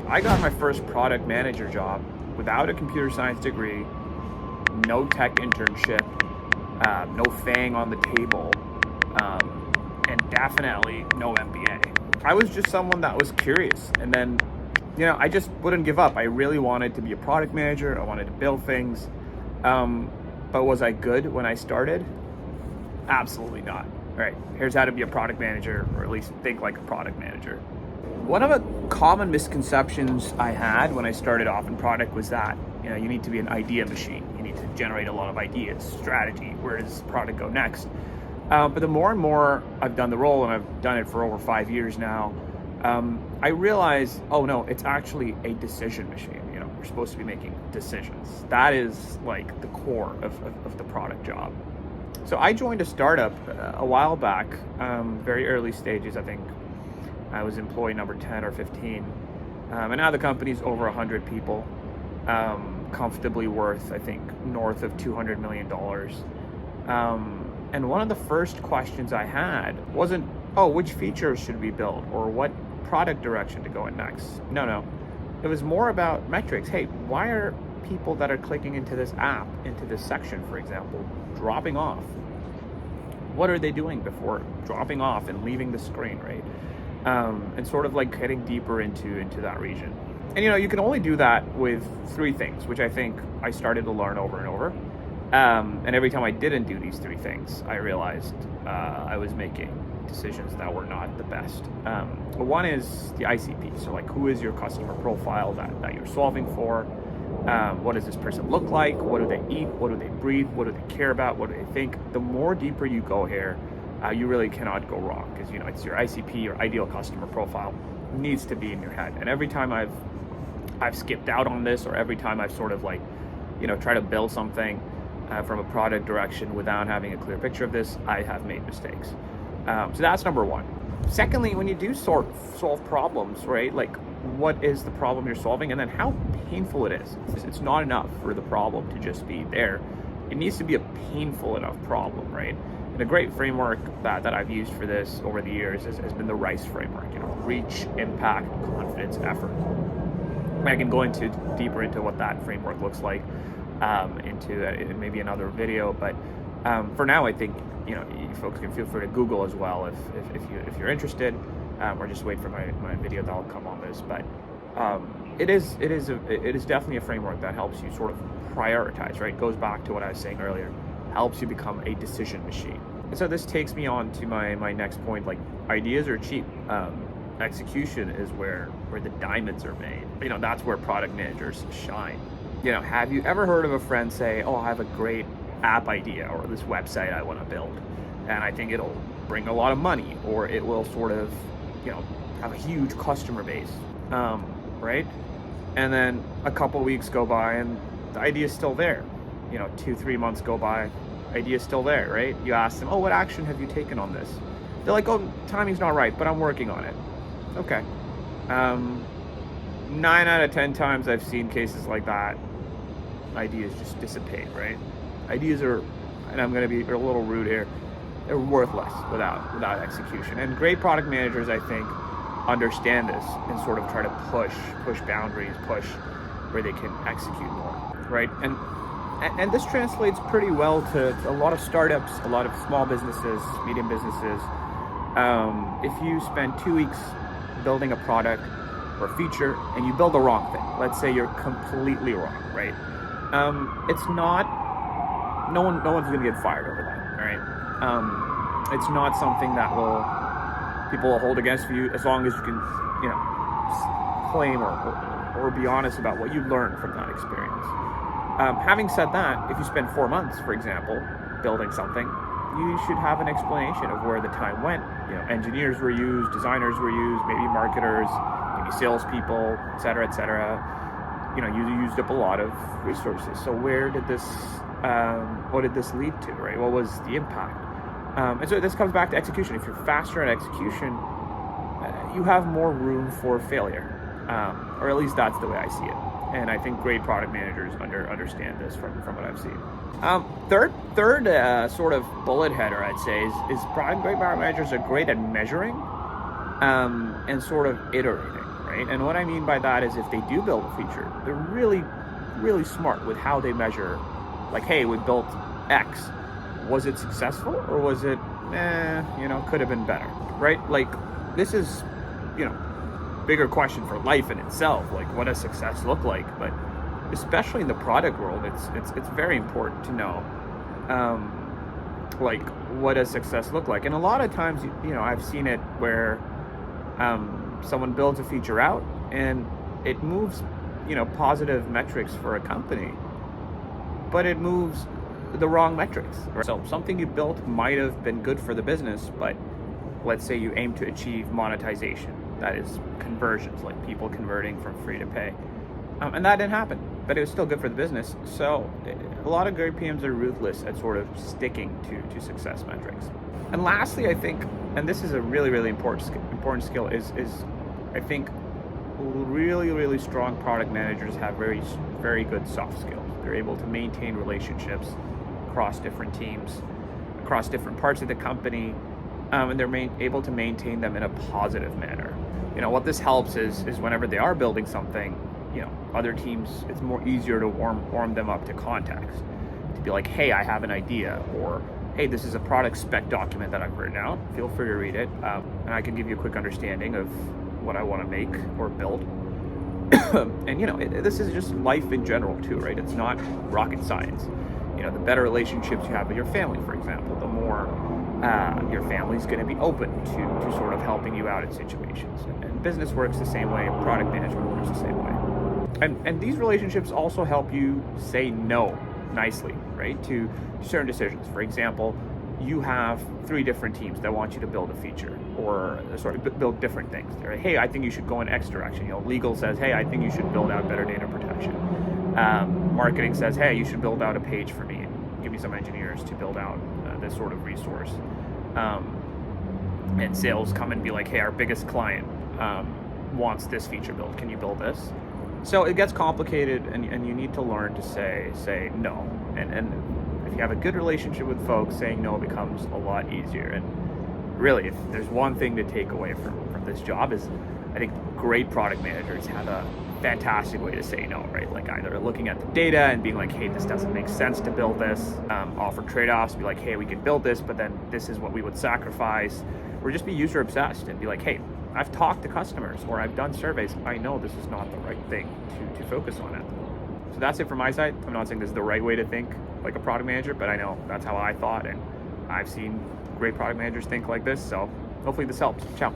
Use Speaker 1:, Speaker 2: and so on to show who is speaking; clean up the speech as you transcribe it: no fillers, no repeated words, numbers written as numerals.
Speaker 1: I got my first product manager job without a computer science degree, no tech internship, no FANG on the table, and definitely no MBA. I was just someone that was curious, and then, I just wouldn't give up. I really wanted to be a product manager. I wanted to build things. But was I good when I started? Absolutely not. All right, here's how to be a product manager, or at least think like a product manager. One of the common misconceptions I had when I started off in product was that, you need to be an idea machine. You need to generate a lot of ideas, strategy. Where does product go next? But the more and more I've done the role, and I've done it for over 5 years now, I realize, oh no, it's actually a decision machine. We're supposed to be making decisions. That is like the core of the product job. So I joined a startup a while back, very early stages. I think I was employee number 10 or 15. And now the company's over 100 people, comfortably worth, I think, north of $200 million. And one of the first questions I had wasn't, which features should we build or what product direction to go in next? No. It was more about metrics. Hey, why are people that are clicking into this app, into this section, for example, dropping off? What are they doing before dropping off and leaving the screen, right? And sort of like getting deeper into that region. And you can only do that with 3 things, which I think I started to learn over and over. And every time I didn't do these 3 things, I realized I was making decisions that were not the best. One is the ICP. So like, who is your customer profile that you're solving for? What does this person look like? What do they eat? What do they breathe? What do they care about? What do they think? The more deeper you go here, you really cannot go wrong, because it's your ICP, your ideal customer profile, needs to be in your head. And every time I've skipped out on this, or every time I've sort of like, try to build something from a product direction without having a clear picture of this, I have made mistakes. So that's number one. Secondly, when you do solve problems, right? Like, what is the problem you're solving, and then how painful it is. It's not enough for the problem to just be there. It needs to be a painful enough problem, right? And a great framework that I've used for this over the years has been the RICE framework. Reach, impact, confidence, effort. I can go deeper into what that framework looks like in maybe another video, but for now, I think you folks can feel free to Google as well if you're interested, or just wait for my video that'll come on this. But it is definitely a framework that helps you sort of prioritize. Right, it goes back to what I was saying earlier, helps you become a decision machine. And so this takes me on to my next point. Like, ideas are cheap. Execution is where the diamonds are made. That's where product managers shine. Have you ever heard of a friend say, I have a great app idea, or this website I want to build, and I think it'll bring a lot of money, or it will sort of, have a huge customer base, right? And then a couple weeks go by and the idea is still there. 2-3 months go by, idea is still there, right? You ask them, what action have you taken on this? They're like, timing's not right, but I'm working on it. Okay. 9 out of 10 times I've seen cases like that, ideas just dissipate, right? Ideas are, and I'm going to be a little rude here, they're worthless without execution. And great product managers, I think, understand this and sort of try to push boundaries, push where they can execute more, right? And this translates pretty well to a lot of startups, a lot of small businesses, medium businesses. If you spend 2 weeks building a product or a feature and you build the wrong thing, let's say you're completely wrong, right? It's not, no one's going to get fired over that, right? It's not something that people will hold against you, as long as you can, claim or be honest about what you learned from that experience. Having said that, if you spend 4 months, for example, building something, you should have an explanation of where the time went. Engineers were used, designers were used, maybe marketers, maybe salespeople, et cetera, et cetera. You used up a lot of resources. So where did this, what did this lead to, right? What was the impact? And so this comes back to execution. If you're faster at execution, you have more room for failure, or at least that's the way I see it. And I think great product managers understand this from what I've seen. Third sort of bullet header, I'd say, is great product managers are great at measuring and sort of iterating, right? And what I mean by that is if they do build a feature, they're really, really smart with how they measure, like, hey, we built X. Was it successful or was it, could have been better, right? Like, this is, bigger question for life in itself. Like, what does success look like? But especially in the product world, it's very important to know, like, what does success look like? And a lot of times, I've seen it where someone builds a feature out and it moves, positive metrics for a company, but it moves the wrong metrics. Right? So something you built might have been good for the business, but let's say you aim to achieve monetization, that is conversions, like people converting from free to pay, and that didn't happen, but it was still good for the business. So a lot of great PMs are ruthless at sort of sticking to success metrics. And lastly, I think, and this is a really, really important skill, is I think really, really strong product managers have very, very good soft skills. They're able to maintain relationships across different teams, across different parts of the company, and they're able to maintain them in a positive manner. What this helps is whenever they are building something, other teams, it's more easier to warm them up to context, to be like, hey, I have an idea, or hey, this is a product spec document that I've written out. Feel free to read it, and I can give you a quick understanding of what I want to make or build. And this is just life in general too, right? It's not rocket science. The better relationships you have with your family, for example, the more your family's going to be open to sort of helping you out in situations. And business works the same way, product management works the same way. And these relationships also help you say no nicely, right, to certain decisions. For example, you have 3 different teams that want you to build a feature or build different things. They're like, hey, I think you should go in X direction. Legal says, hey, I think you should build out better data protection. Marketing says, hey, you should build out a page for me and give me some engineers to build out this sort of resource. And sales come and be like, hey, our biggest client wants this feature built. Can you build this? So it gets complicated, and you need to learn to say no. And if you have a good relationship with folks, saying no becomes a lot easier. And really, if there's one thing to take away from this job, is I think great product managers have a fantastic way to say no, right? Like either looking at the data and being like, hey, this doesn't make sense to build this, offer trade-offs, be like, hey, we can build this, but then this is what we would sacrifice, or just be user obsessed and be like, hey, I've talked to customers or I've done surveys, I know this is not the right thing to focus on at the moment. So that's it from my side. I'm not saying this is the right way to think like a product manager, but I know that's how I thought, and I've seen great product managers think like this, so hopefully this helps. Ciao.